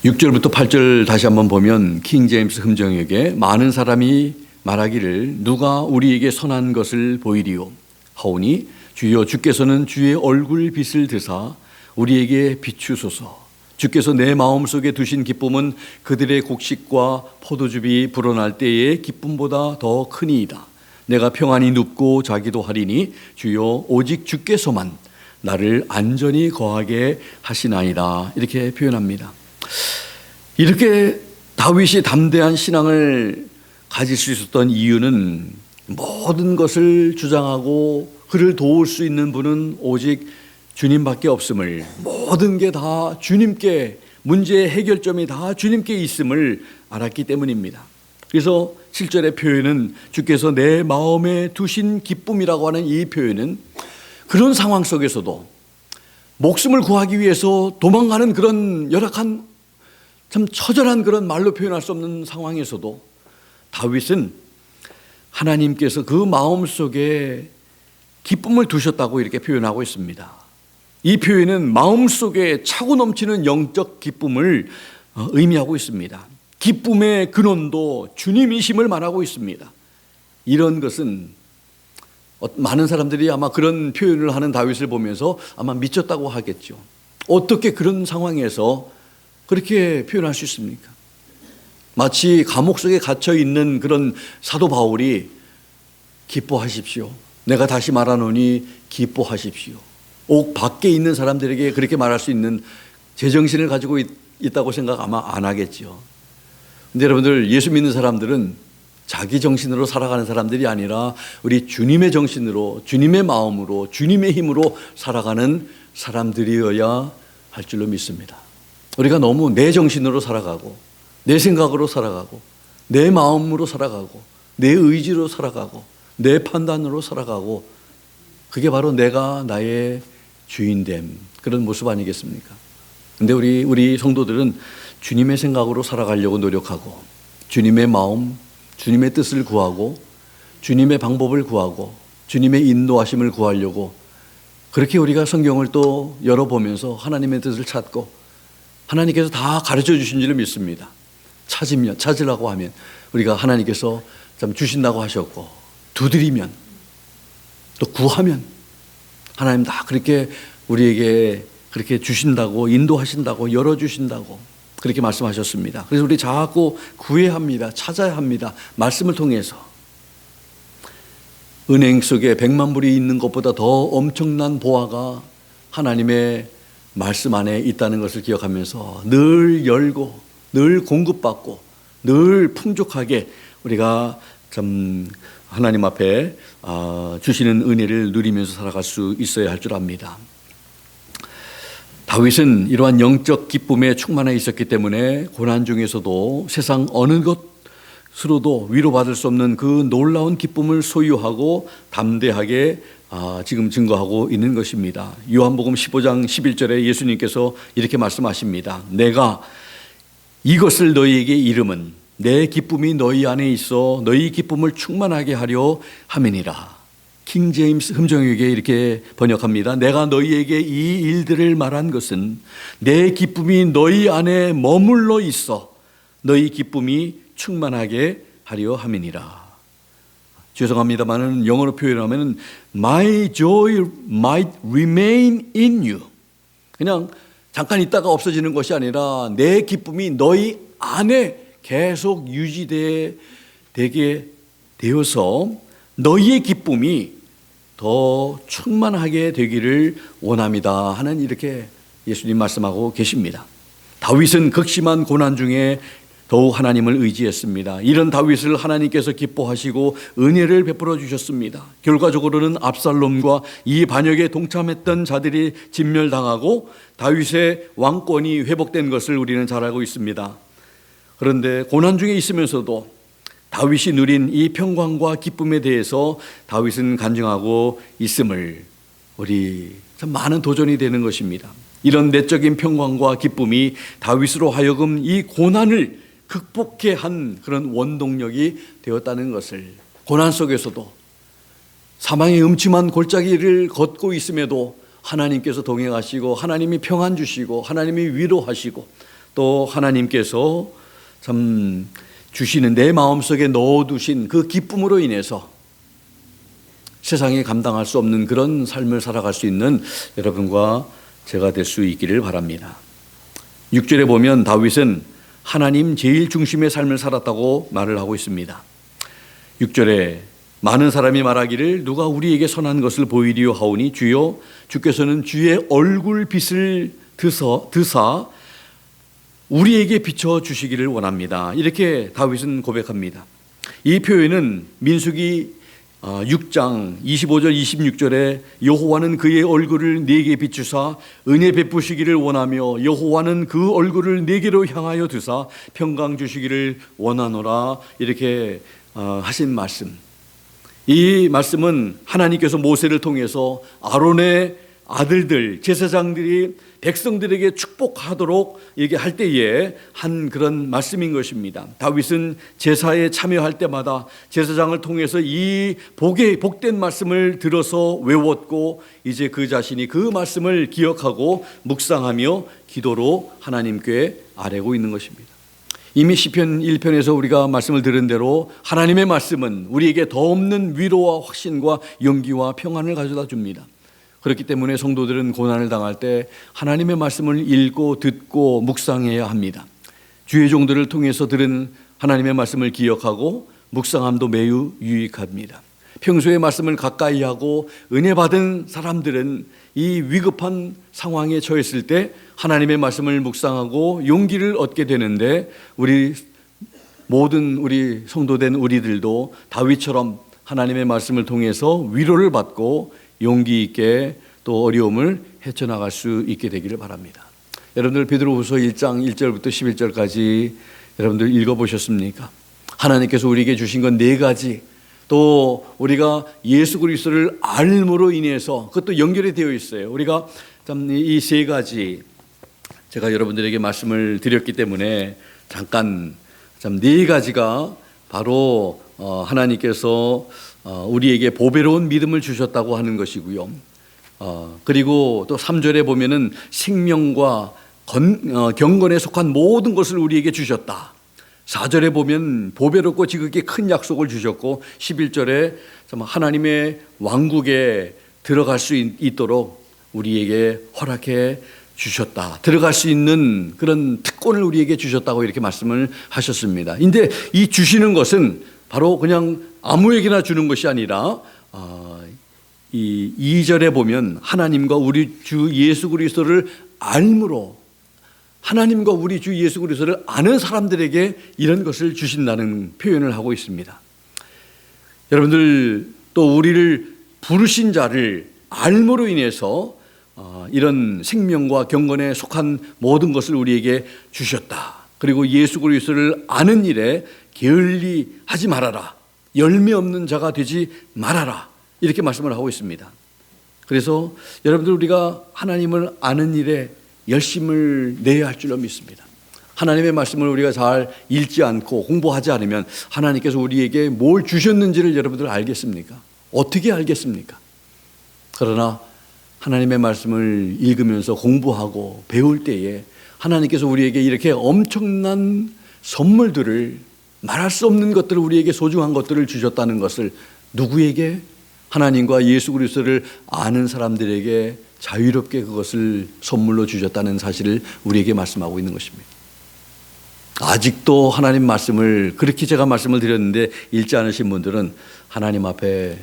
6절부터 8절 다시 한번 보면 킹 제임스 흠정역에 많은 사람이 말하기를 누가 우리에게 선한 것을 보이리요 하오니 주여 주께서는 주의 얼굴 빛을 드사 우리에게 비추소서. 주께서 내 마음속에 두신 기쁨은 그들의 곡식과 포도즙이 불어날 때의 기쁨보다 더 크니이다. 내가 평안히 눕고 자기도 하리니 주여 오직 주께서만 나를 안전히 거하게 하시나이다 이렇게 표현합니다. 이렇게 다윗이 담대한 신앙을 가질 수 있었던 이유는 모든 것을 주장하고 그를 도울 수 있는 분은 오직 주님밖에 없음을, 모든 게 다 주님께, 문제의 해결점이 다 주님께 있음을 알았기 때문입니다. 그래서 7절의 표현은 주께서 내 마음에 두신 기쁨이라고 하는 이 표현은 그런 상황 속에서도 목숨을 구하기 위해서 도망가는 그런 열악한 참 처절한 그런 말로 표현할 수 없는 상황에서도 다윗은 하나님께서 그 마음속에 기쁨을 두셨다고 이렇게 표현하고 있습니다. 이 표현은 마음속에 차고 넘치는 영적 기쁨을 의미하고 있습니다. 기쁨의 근원도 주님이심을 말하고 있습니다. 이런 것은 많은 사람들이 아마 그런 표현을 하는 다윗을 보면서 아마 미쳤다고 하겠죠. 어떻게 그런 상황에서 그렇게 표현할 수 있습니까? 마치 감옥 속에 갇혀 있는 그런 사도 바울이 기뻐하십시오. 내가 다시 말하노니 기뻐하십시오. 옥 밖에 있는 사람들에게 그렇게 말할 수 있는 제정신을 가지고 있다고 생각 아마 안 하겠죠. 근데 여러분들, 예수 믿는 사람들은 자기 정신으로 살아가는 사람들이 아니라 우리 주님의 정신으로, 주님의 마음으로, 주님의 힘으로 살아가는 사람들이어야 할 줄로 믿습니다. 우리가 너무 내 정신으로 살아가고 내 생각으로 살아가고 내 마음으로 살아가고 내 의지로 살아가고 내 판단으로 살아가고, 그게 바로 내가 나의 주인됨, 그런 모습 아니겠습니까? 근데 우리 성도들은 주님의 생각으로 살아가려고 노력하고 주님의 마음, 주님의 뜻을 구하고 주님의 방법을 구하고 주님의 인도하심을 구하려고, 그렇게 우리가 성경을 또 열어보면서 하나님의 뜻을 찾고 하나님께서 다 가르쳐 주신 줄을 믿습니다. 찾으라고 하면 우리가 하나님께서 참 주신다고 하셨고, 두드리면 또 구하면 하나님 다 그렇게 우리에게 그렇게 주신다고, 인도하신다고, 열어주신다고 그렇게 말씀하셨습니다. 그래서 우리 자꾸 구해야 합니다. 찾아야 합니다. 말씀을 통해서. 은행 속에 100만 불이 있는 것보다 더 엄청난 보화가 하나님의 말씀 안에 있다는 것을 기억하면서 늘 열고 늘 공급받고 늘 풍족하게 우리가 참 하나님 앞에 주시는 은혜를 누리면서 살아갈 수 있어야 할 줄 압니다. 다윗은 이러한 영적 기쁨에 충만해 있었기 때문에 고난 중에서도 세상 어느 것으로도 위로받을 수 없는 그 놀라운 기쁨을 소유하고 담대하게 지금 증거하고 있는 것입니다. 요한복음 15장 11절에 예수님께서 이렇게 말씀하십니다. 내가 이것을 너희에게 이름은 내 기쁨이 너희 안에 있어 너희 기쁨을 충만하게 하려 함이니라. 킹 제임스 흠정역에 이렇게 번역합니다. 내가 너희에게 이 일들을 말한 것은 내 기쁨이 너희 안에 머물러 있어 너희 기쁨이 충만하게 하려 함이니라. 죄송합니다만은 영어로 표현하면 My joy might remain in you. 그냥 잠깐 있다가 없어지는 것이 아니라 내 기쁨이 너희 안에 계속 유지되게 되어서 너희의 기쁨이 더 충만하게 되기를 원합니다 하는, 이렇게 예수님 말씀하고 계십니다. 다윗은 극심한 고난 중에 더욱 하나님을 의지했습니다. 이런 다윗을 하나님께서 기뻐하시고 은혜를 베풀어 주셨습니다. 결과적으로는 압살롬과 이 반역에 동참했던 자들이 진멸당하고 다윗의 왕권이 회복된 것을 우리는 잘 알고 있습니다. 그런데 고난 중에 있으면서도 다윗이 누린 이 평강과 기쁨에 대해서 다윗은 간증하고 있음을 우리 참 많은 도전이 되는 것입니다. 이런 내적인 평강과 기쁨이 다윗으로 하여금 이 고난을 극복해 한 그런 원동력이 되었다는 것을, 고난 속에서도 사망의 음침한 골짜기를 걷고 있음에도 하나님께서 동행하시고 하나님이 평안 주시고 하나님이 위로하시고 또 하나님께서 참 주시는 내 마음속에 넣어두신 그 기쁨으로 인해서 세상에 감당할 수 없는 그런 삶을 살아갈 수 있는 여러분과 제가 될 수 있기를 바랍니다. 6절에 보면 다윗은 하나님 제일 중심의 삶을 살았다고 말을 하고 있습니다. 6절에 많은 사람이 말하기를 누가 우리에게 선한 것을 보이리요 하오니 주여 주께서는 주의 얼굴 빛을 드사 우리에게 비춰주시기를 원합니다. 이렇게 다윗은 고백합니다. 이 표현은 민수기 6장 25절 26절에 여호와는 그의 얼굴을 네게 비추사 은혜 베푸시기를 원하며 여호와는 그 얼굴을 네게로 향하여 드사 평강 주시기를 원하노라, 이렇게 하신 말씀. 이 말씀은 하나님께서 모세를 통해서 아론의 아들들 제사장들이 백성들에게 축복하도록 얘기할 때에 한 그런 말씀인 것입니다. 다윗은 제사에 참여할 때마다 제사장을 통해서 이 복된 말씀을 들어서 외웠고 이제 그 자신이 그 말씀을 기억하고 묵상하며 기도로 하나님께 아뢰고 있는 것입니다. 이미 시편 1편에서 우리가 말씀을 들은 대로 하나님의 말씀은 우리에게 더 없는 위로와 확신과 용기와 평안을 가져다 줍니다. 그렇기 때문에 성도들은 고난을 당할 때 하나님의 말씀을 읽고 듣고 묵상해야 합니다. 주의 종들을 통해서 들은 하나님의 말씀을 기억하고 묵상함도 매우 유익합니다. 평소에 말씀을 가까이 하고 은혜 받은 사람들은 이 위급한 상황에 처했을 때 하나님의 말씀을 묵상하고 용기를 얻게 되는데, 모든 우리 성도된 우리들도 다윗처럼 하나님의 말씀을 통해서 위로를 받고 용기 있게 또 어려움을 헤쳐나갈 수 있게 되기를 바랍니다. 여러분들 베드로후서 1장 1절부터 11절까지 여러분들 읽어보셨습니까? 하나님께서 우리에게 주신 건 4가지, 또 우리가 예수 그리스도를 알므로 인해서 그것도 연결이 되어 있어요. 우리가 참 이 3가지 제가 여러분들에게 말씀을 드렸기 때문에 잠깐 참 4가지가 바로 하나님께서 우리에게 보배로운 믿음을 주셨다고 하는 것이고요. 그리고 또 3절에 보면은 생명과 경건에 속한 모든 것을 우리에게 주셨다. 4절에 보면 보배롭고 지극히 큰 약속을 주셨고, 11절에 하나님의 왕국에 들어갈 수 있도록 우리에게 허락해 주셨다. 들어갈 수 있는 그런 특권을 우리에게 주셨다고 이렇게 말씀을 하셨습니다. 근데 이 주시는 것은 바로 그냥 아무에게나 주는 것이 아니라 이 2절에 보면 하나님과 우리 주 예수 그리스도를 알므로, 하나님과 우리 주 예수 그리스도를 아는 사람들에게 이런 것을 주신다는 표현을 하고 있습니다. 여러분들 또 우리를 부르신 자를 알므로 인해서 이런 생명과 경건에 속한 모든 것을 우리에게 주셨다. 그리고 예수 그리스도를 아는 일에 게을리 하지 말아라. 열매 없는 자가 되지 말아라. 이렇게 말씀을 하고 있습니다. 그래서 여러분들 우리가 하나님을 아는 일에 열심을 내야 할 줄로 믿습니다. 하나님의 말씀을 우리가 잘 읽지 않고 공부하지 않으면 하나님께서 우리에게 뭘 주셨는지를 여러분들 알겠습니까? 어떻게 알겠습니까? 그러나 하나님의 말씀을 읽으면서 공부하고 배울 때에 하나님께서 우리에게 이렇게 엄청난 선물들을, 말할 수 없는 것들을, 우리에게 소중한 것들을 주셨다는 것을 누구에게? 하나님과 예수 그리스도를 아는 사람들에게 자유롭게 그것을 선물로 주셨다는 사실을 우리에게 말씀하고 있는 것입니다. 아직도 하나님 말씀을 그렇게 제가 말씀을 드렸는데 읽지 않으신 분들은 하나님 앞에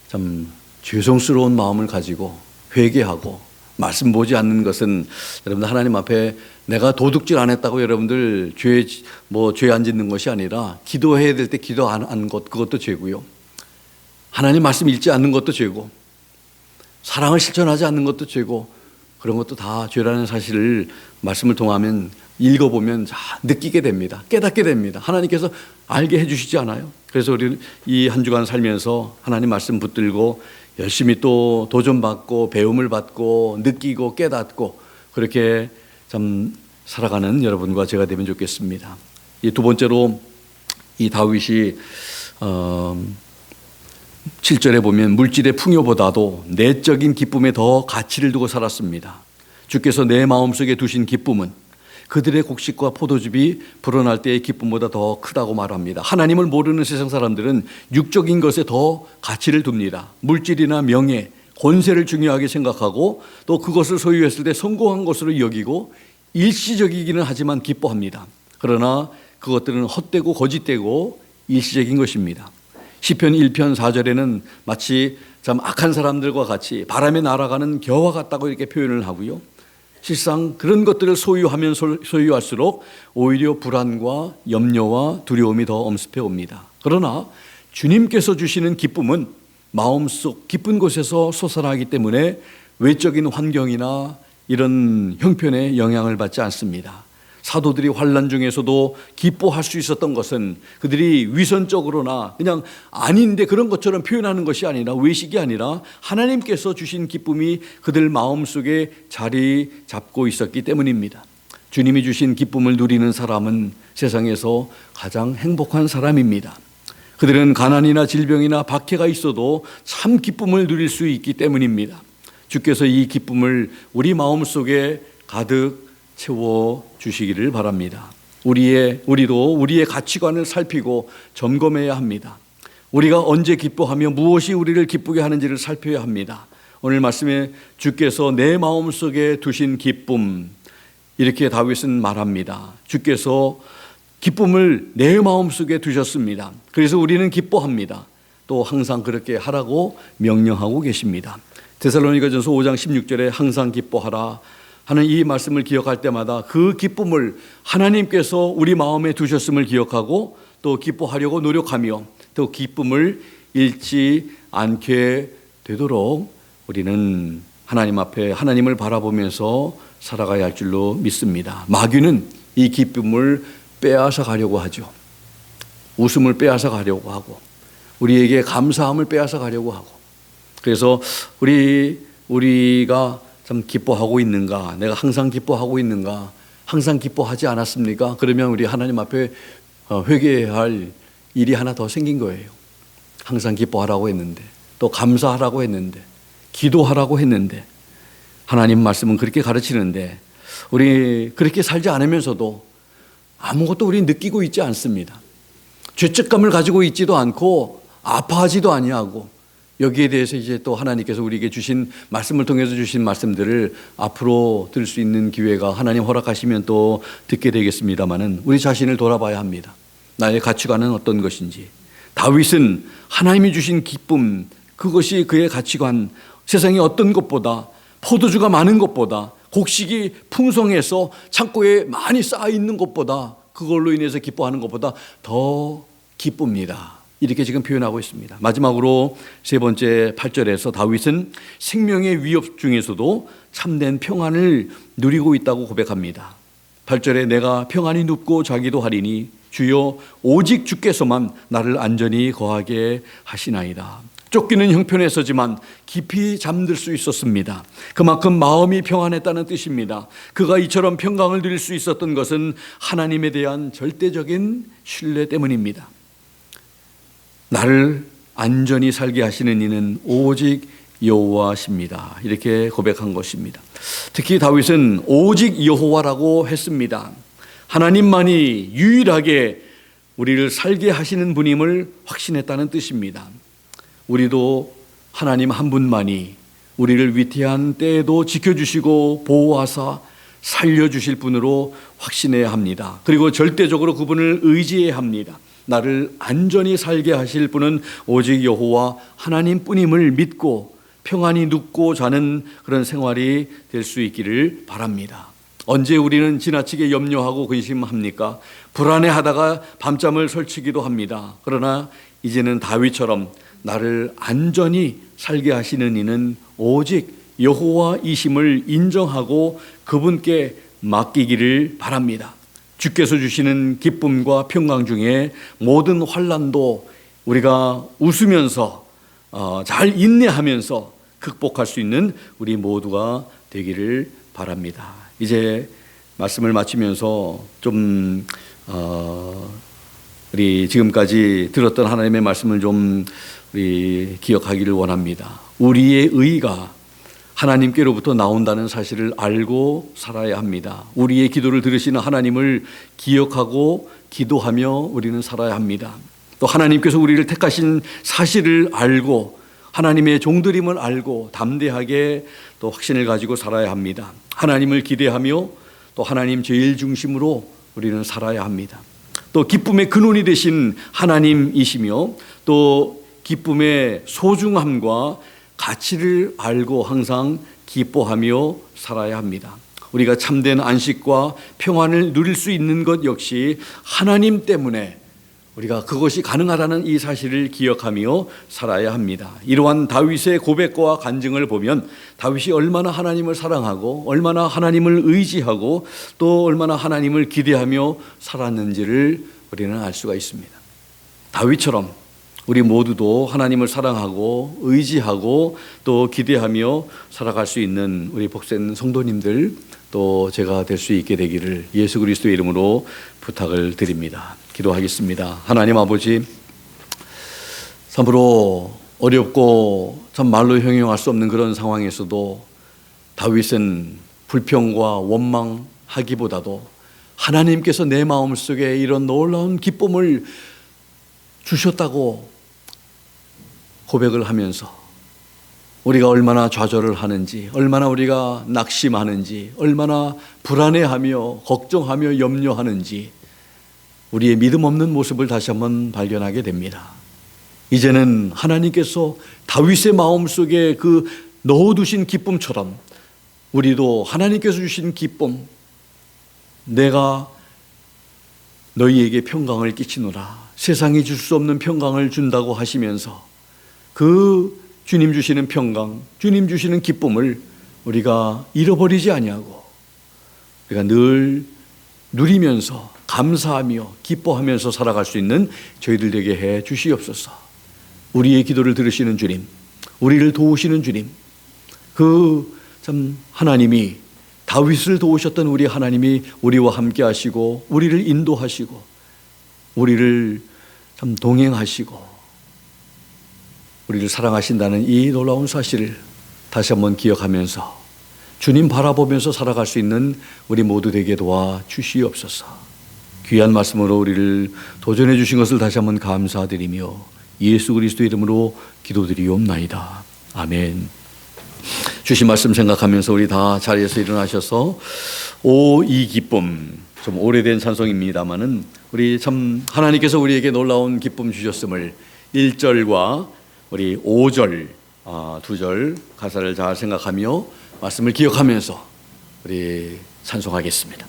참 죄송스러운 마음을 가지고 회개하고 말씀 보지 않는 것은, 여러분들 하나님 앞에 내가 도둑질 안 했다고 여러분들 죄 안 짓는 것이 아니라 기도해야 될 때 기도 안 한 것, 그것도 죄고요. 하나님 말씀 읽지 않는 것도 죄고, 사랑을 실천하지 않는 것도 죄고, 그런 것도 다 죄라는 사실을 말씀을 통하면 읽어보면 느끼게 됩니다. 깨닫게 됩니다. 하나님께서 알게 해주시지 않아요? 그래서 우리 이 한 주간 살면서 하나님 말씀 붙들고 열심히 또 도전받고 배움을 받고 느끼고 깨닫고 그렇게 참 살아가는 여러분과 제가 되면 좋겠습니다. 이 2번째로 이 다윗이 7절에 보면 물질의 풍요보다도 내적인 기쁨에 더 가치를 두고 살았습니다. 주께서 내 마음속에 두신 기쁨은 그들의 곡식과 포도즙이 불어날 때의 기쁨보다 더 크다고 말합니다. 하나님을 모르는 세상 사람들은 육적인 것에 더 가치를 둡니다. 물질이나 명예, 권세를 중요하게 생각하고 또 그것을 소유했을 때 성공한 것으로 여기고 일시적이기는 하지만 기뻐합니다. 그러나 그것들은 헛되고 거짓되고 일시적인 것입니다. 시편 1편 4절에는 마치 참 악한 사람들과 같이 바람에 날아가는 겨와 같다고 이렇게 표현을 하고요. 실상 그런 것들을 소유하면 소유할수록 오히려 불안과 염려와 두려움이 더 엄습해 옵니다. 그러나 주님께서 주시는 기쁨은 마음속 깊은 곳에서 솟아나기 때문에 외적인 환경이나 이런 형편에 영향을 받지 않습니다. 사도들이 환난 중에서도 기뻐할 수 있었던 것은 그들이 위선적으로나 그냥 아닌데 그런 것처럼 표현하는 것이 아니라, 외식이 아니라 하나님께서 주신 기쁨이 그들 마음속에 자리 잡고 있었기 때문입니다. 주님이 주신 기쁨을 누리는 사람은 세상에서 가장 행복한 사람입니다. 그들은 가난이나 질병이나 박해가 있어도 참 기쁨을 누릴 수 있기 때문입니다. 주께서 이 기쁨을 우리 마음속에 가득 채워 주시기를 바랍니다. 우리도 우리의 가치관을 살피고 점검해야 합니다. 우리가 언제 기뻐하며 무엇이 우리를 기쁘게 하는지를 살펴야 합니다. 오늘 말씀에 주께서 내 마음속에 두신 기쁨, 이렇게 다윗은 말합니다. 주께서 기쁨을 내 마음속에 두셨습니다. 그래서 우리는 기뻐합니다. 또 항상 그렇게 하라고 명령하고 계십니다. 데살로니가전서 5장 16절에 항상 기뻐하라 하는 이 말씀을 기억할 때마다 그 기쁨을 하나님께서 우리 마음에 두셨음을 기억하고 또 기뻐하려고 노력하며 또 기쁨을 잃지 않게 되도록 우리는 하나님 앞에 하나님을 바라보면서 살아가야 할 줄로 믿습니다. 마귀는 이 기쁨을 빼앗아 가려고 하죠. 웃음을 빼앗아 가려고 하고 우리에게 감사함을 빼앗아 가려고 하고 그래서 우리가 참 기뻐하고 있는가? 내가 항상 기뻐하고 있는가? 항상 기뻐하지 않았습니까? 그러면 우리 하나님 앞에 회개해야 할 일이 하나 더 생긴 거예요. 항상 기뻐하라고 했는데 또 감사하라고 했는데 기도하라고 했는데 하나님 말씀은 그렇게 가르치는데 우리 그렇게 살지 않으면서도 아무것도 우리 느끼고 있지 않습니다. 죄책감을 가지고 있지도 않고 아파하지도 아니하고 여기에 대해서 이제 또 하나님께서 우리에게 주신 말씀을 통해서 주신 말씀들을 앞으로 들을 수 있는 기회가 하나님 허락하시면 또 듣게 되겠습니다마는 우리 자신을 돌아봐야 합니다. 나의 가치관은 어떤 것인지. 다윗은 하나님이 주신 기쁨, 그것이 그의 가치관, 세상에 어떤 것보다 포도주가 많은 것보다 곡식이 풍성해서 창고에 많이 쌓여 있는 것보다 그걸로 인해서 기뻐하는 것보다 더 기쁩니다. 이렇게 지금 표현하고 있습니다. 마지막으로 세 번째 8절에서 다윗은 생명의 위협 중에서도 참된 평안을 누리고 있다고 고백합니다. 8절에 내가 평안히 눕고 자기도 하리니 주여 오직 주께서만 나를 안전히 거하게 하시나이다. 쫓기는 형편에서지만 깊이 잠들 수 있었습니다. 그만큼 마음이 평안했다는 뜻입니다. 그가 이처럼 평강을 누릴 수 있었던 것은 하나님에 대한 절대적인 신뢰 때문입니다. 나를 안전히 살게 하시는 이는 오직 여호와십니다. 이렇게 고백한 것입니다. 특히 다윗은 오직 여호와라고 했습니다. 하나님만이 유일하게 우리를 살게 하시는 분임을 확신했다는 뜻입니다. 우리도 하나님 한 분만이 우리를 위태한 때에도 지켜주시고 보호하사 살려주실 분으로 확신해야 합니다. 그리고 절대적으로 그분을 의지해야 합니다. 나를 안전히 살게 하실 분은 오직 여호와 하나님뿐임을 믿고 평안히 눕고 자는 그런 생활이 될 수 있기를 바랍니다. 언제 우리는 지나치게 염려하고 근심합니까? 불안해하다가 밤잠을 설치기도 합니다. 그러나 이제는 다윗처럼 나를 안전히 살게 하시는 이는 오직 여호와이심을 인정하고 그분께 맡기기를 바랍니다. 주께서 주시는 기쁨과 평강 중에 모든 환난도 우리가 웃으면서 잘 인내하면서 극복할 수 있는 우리 모두가 되기를 바랍니다. 이제 말씀을 마치면서 좀 우리 지금까지 들었던 하나님의 말씀을 좀 우리 기억하기를 원합니다. 우리의 의가 하나님께로부터 나온다는 사실을 알고 살아야 합니다. 우리의 기도를 들으시는 하나님을 기억하고 기도하며 우리는 살아야 합니다. 또 하나님께서 우리를 택하신 사실을 알고 하나님의 종들임을 알고 담대하게 또 확신을 가지고 살아야 합니다. 하나님을 기대하며 또 하나님 제일 중심으로 우리는 살아야 합니다. 또 기쁨의 근원이 되신 하나님이시며 또 기쁨의 소중함과 가치를 알고 항상 기뻐하며 살아야 합니다. 우리가 참된 안식과 평안을 누릴 수 있는 것 역시 하나님 때문에 우리가 그것이 가능하다는 이 사실을 기억하며 살아야 합니다. 이러한 다윗의 고백과 간증을 보면 다윗이 얼마나 하나님을 사랑하고 얼마나 하나님을 의지하고 또 얼마나 하나님을 기대하며 살았는지를 우리는 알 수가 있습니다. 다윗처럼 우리 모두도 하나님을 사랑하고 의지하고 또 기대하며 살아갈 수 있는 우리 복된 성도님들 또 제가 될 수 있게 되기를 예수 그리스도의 이름으로 부탁을 드립니다. 기도하겠습니다. 하나님 아버지, 참으로 어렵고 참 말로 형용할 수 없는 그런 상황에서도 다윗은 불평과 원망하기보다도 하나님께서 내 마음속에 이런 놀라운 기쁨을 주셨다고 고백을 하면서 우리가 얼마나 좌절을 하는지, 얼마나 우리가 낙심하는지, 얼마나 불안해하며 걱정하며 염려하는지 우리의 믿음 없는 모습을 다시 한번 발견하게 됩니다. 이제는 하나님께서 다윗의 마음속에 그 넣어두신 기쁨처럼 우리도 하나님께서 주신 기쁨, 내가 너희에게 평강을 끼치노라, 세상이 줄 수 없는 평강을 준다고 하시면서 그 주님 주시는 평강, 주님 주시는 기쁨을 우리가 잃어버리지 아니하고 우리가 늘 누리면서 감사하며 기뻐하면서 살아갈 수 있는 저희들 되게 해 주시옵소서. 우리의 기도를 들으시는 주님, 우리를 도우시는 주님, 그 참 하나님이 다윗을 도우셨던 우리 하나님이 우리와 함께 하시고 우리를 인도하시고 우리를 참 동행하시고 우리를 사랑하신다는 이 놀라운 사실을 다시 한번 기억하면서 주님 바라보면서 살아갈 수 있는 우리 모두 되게 도와 주시옵소서. 귀한 말씀으로 우리를 도전해 주신 것을 다시 한번 감사드리며 예수 그리스도 이름으로 기도드리옵나이다. 아멘. 주신 말씀 생각하면서 우리 다 자리에서 일어나셔서 오 이 기쁨, 좀 오래된 찬송입니다마는 우리 참 하나님께서 우리에게 놀라운 기쁨 주셨음을 1절과 우리 5절, 2절 가사를 잘 생각하며 말씀을 기억하면서 우리 찬송하겠습니다.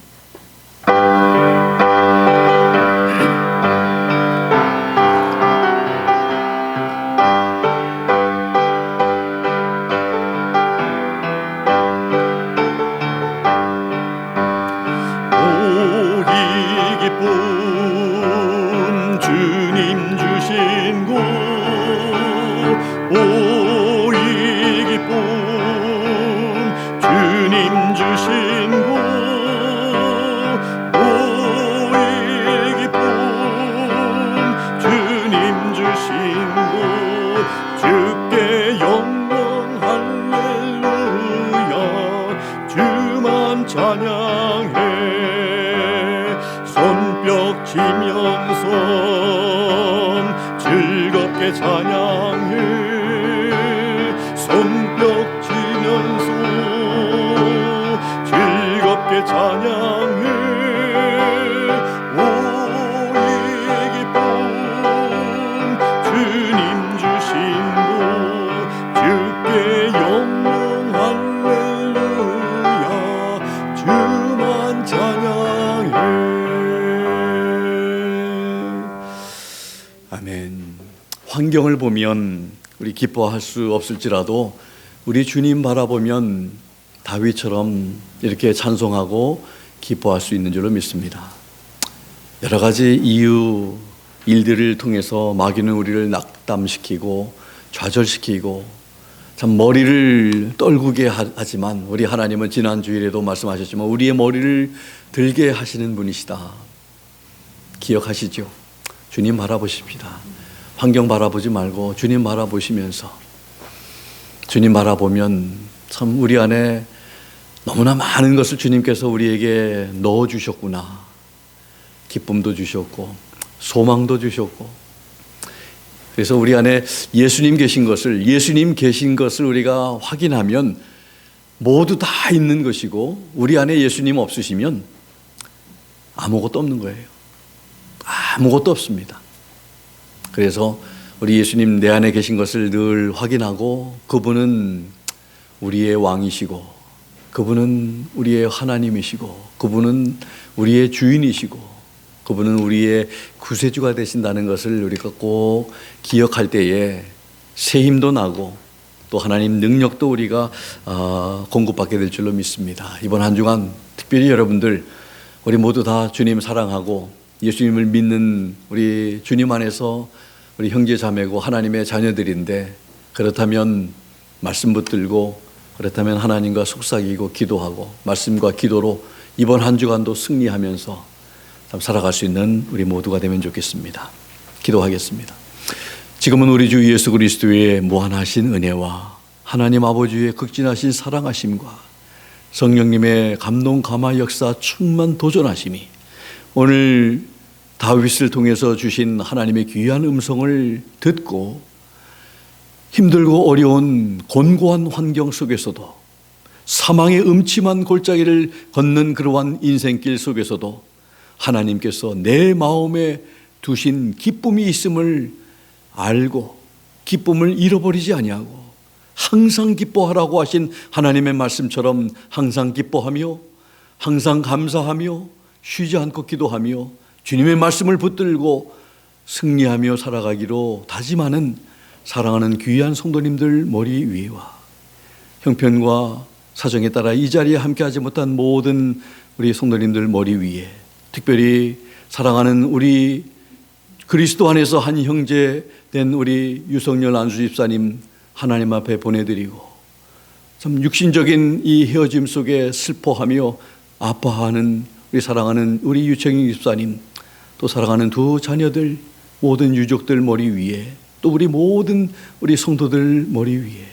환경을 보면 우리 기뻐할 수 없을지라도 우리 주님 바라보면 다윗처럼 이렇게 찬송하고 기뻐할 수 있는 줄로 믿습니다. 여러 가지 이유, 일들을 통해서 마귀는 우리를 낙담시키고 좌절시키고 참 머리를 떨구게 하지만 우리 하나님은 지난 주일에도 말씀하셨지만 우리의 머리를 들게 하시는 분이시다. 기억하시죠? 주님 바라보십시다. 환경 바라보지 말고 주님 바라보시면서 주님 바라보면 참 우리 안에 너무나 많은 것을 주님께서 우리에게 넣어주셨구나. 기쁨도 주셨고 소망도 주셨고 그래서 우리 안에 예수님 계신 것을 우리가 확인하면 모두 다 있는 것이고 우리 안에 예수님 없으시면 아무것도 없는 거예요. 아무것도 없습니다. 그래서 우리 예수님 내 안에 계신 것을 늘 확인하고 그분은 우리의 왕이시고 그분은 우리의 하나님이시고 그분은 우리의 주인이시고 그분은 우리의 구세주가 되신다는 것을 우리가 꼭 기억할 때에 새 힘도 나고 또 하나님 능력도 우리가 공급받게 될 줄로 믿습니다. 이번 한 주간 특별히 여러분들 우리 모두 다 주님 사랑하고 예수님을 믿는 우리 주님 안에서 우리 형제 자매고 하나님의 자녀들인데 그렇다면 말씀 붙들고 그렇다면 하나님과 속삭이고 기도하고 말씀과 기도로 이번 한 주간도 승리하면서 참 살아갈 수 있는 우리 모두가 되면 좋겠습니다. 기도하겠습니다. 지금은 우리 주 예수 그리스도의 무한하신 은혜와 하나님 아버지의 극진하신 사랑하심과 성령님의 감동 감화 역사 충만 도전하심이 오늘 다윗을 통해서 주신 하나님의 귀한 음성을 듣고 힘들고 어려운 곤고한 환경 속에서도 사망의 음침한 골짜기를 걷는 그러한 인생길 속에서도 하나님께서 내 마음에 두신 기쁨이 있음을 알고 기쁨을 잃어버리지 아니하고 항상 기뻐하라고 하신 하나님의 말씀처럼 항상 기뻐하며 항상 감사하며 쉬지 않고 기도하며 주님의 말씀을 붙들고 승리하며 살아가기로 다짐하는 사랑하는 귀한 성도님들 머리 위에와 형편과 사정에 따라 이 자리에 함께하지 못한 모든 우리 성도님들 머리 위에 특별히 사랑하는 우리 그리스도 안에서 한 형제 된 우리 유석열 안수 집사님 하나님 앞에 보내드리고 참 육신적인 이 헤어짐 속에 슬퍼하며 아파하는 우리 사랑하는 우리 유청희 집사님 또 사랑하는 두 자녀들 모든 유족들 머리 위에 또 우리 모든 우리 성도들 머리 위에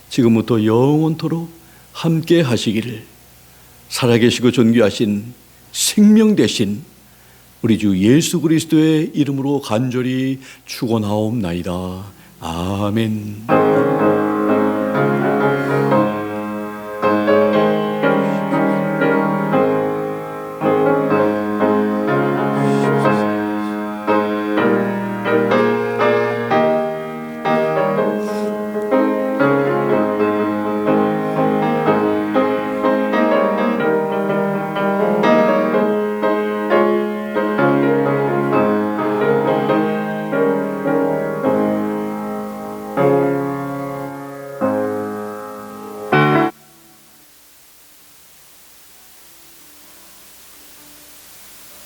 지금부터 영원토록 함께 하시기를 살아계시고 존귀하신 생명 되신 우리 주 예수 그리스도의 이름으로 간절히 축원하옵나이다. 아멘.